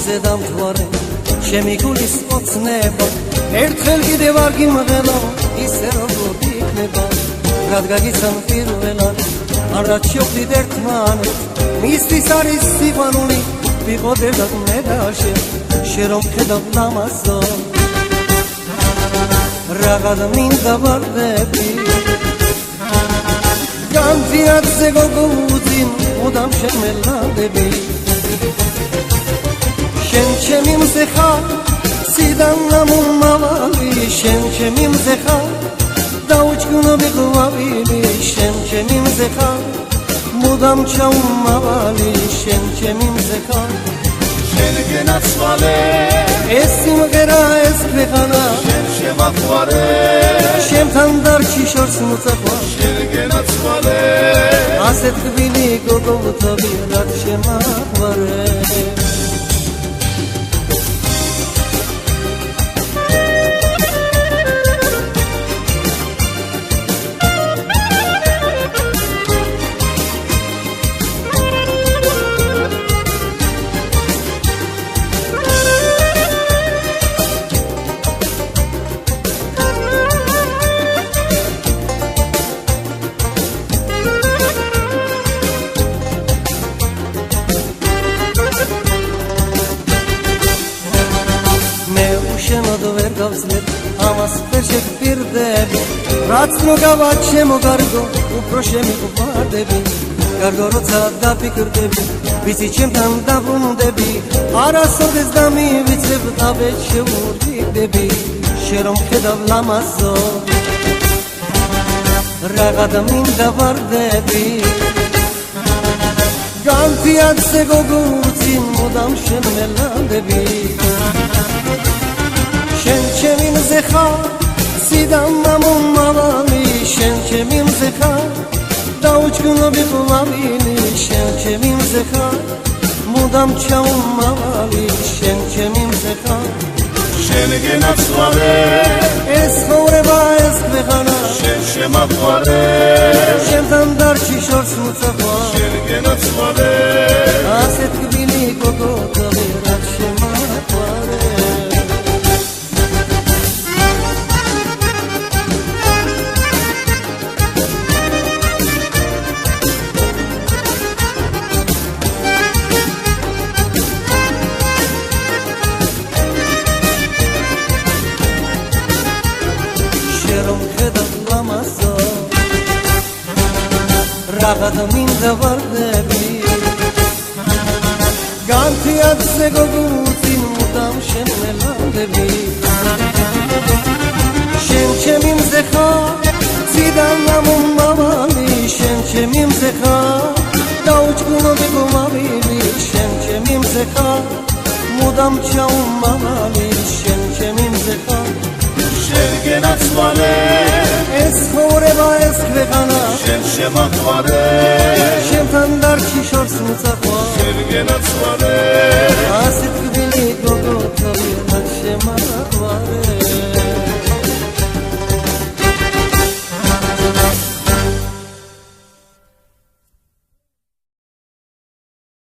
მოგზე დამთვარე ჩემი გულის ოცნება ერთხელ კიდევ არ გიმღელა ისე როგორ იქნება რადგან პირველად არა შევხვდით ერთმანეთს მისთვის არის სიყვარული ვიყოდეთ მე და შენ რომ ხედავ ლამაზო რაღაც მინდა ვარდები განძიათზე გოგოუძინ მუდამ შემელადები შენ ჩემი მზე ხარ სიდან ამომავალი შენ ჩემი მზე ხარ დაუჭკუნები ღვავილი შენ ჩემი მზე ხარ მუდამ ჩაუმავალი შენ ჩემი მზე ხარ შენ გენაცვალე ეს სიმღერა ეს ქვეყანა შენ შემაყვარე შემთან დარჩი შორს მოწაყვა შენ გენაცვალე ასეთ გბილი გოგოთები რაც შემაყვარე ამას ვერ შეგპირდები რაც რო გავაჩემო გარგო უფრო შემიყვარდები გარგო როცა დაფიქრდები ვიცი ჩემთან დაბრუნდები არასოდეს დამივიცებ თავეთ შეურდიდები შენ რომ ხედავ ლამაზო რაღაც მინდა ვარდები განძიათზე გოგოუძინ მუდამ შემელადები შენ ჩემი მზე ხარ სიდან ამომავალი შენ ჩემი მზე ხარ დაუჭკუნები ღვავილი შენ ჩემი მზე ხარ მუდამ ჩაუმავალი შენ ჩემი მზე ხარ შენ გენაცვალე ეს ცხოვრება ეს ქვეყანა შენ შემაყვარე შემთან დარჩი შორს მოწაყვა შენ გენაცვალე ასეთ გბილი გოგოთები რაც შემაყვარე რაღაც მინდა ვარდები განძიათზე გოგოუძინ მუდამ შემელადები შენ ჩემი მზე ხარ სიდან ამომავალი შენ ჩემი მზე ხარ დაუჭკუნები ღვავილი შენ ჩემი მზე ხარ მუდამ ჩაუმავალი შენ ჩემი მზე ხარ შენ გენაცვალე ეს ცხოვრება ეს ქვეყანა შენ შემაყვარე შემთან დარჩი შორს მოწაყვა შენ გენაცვალე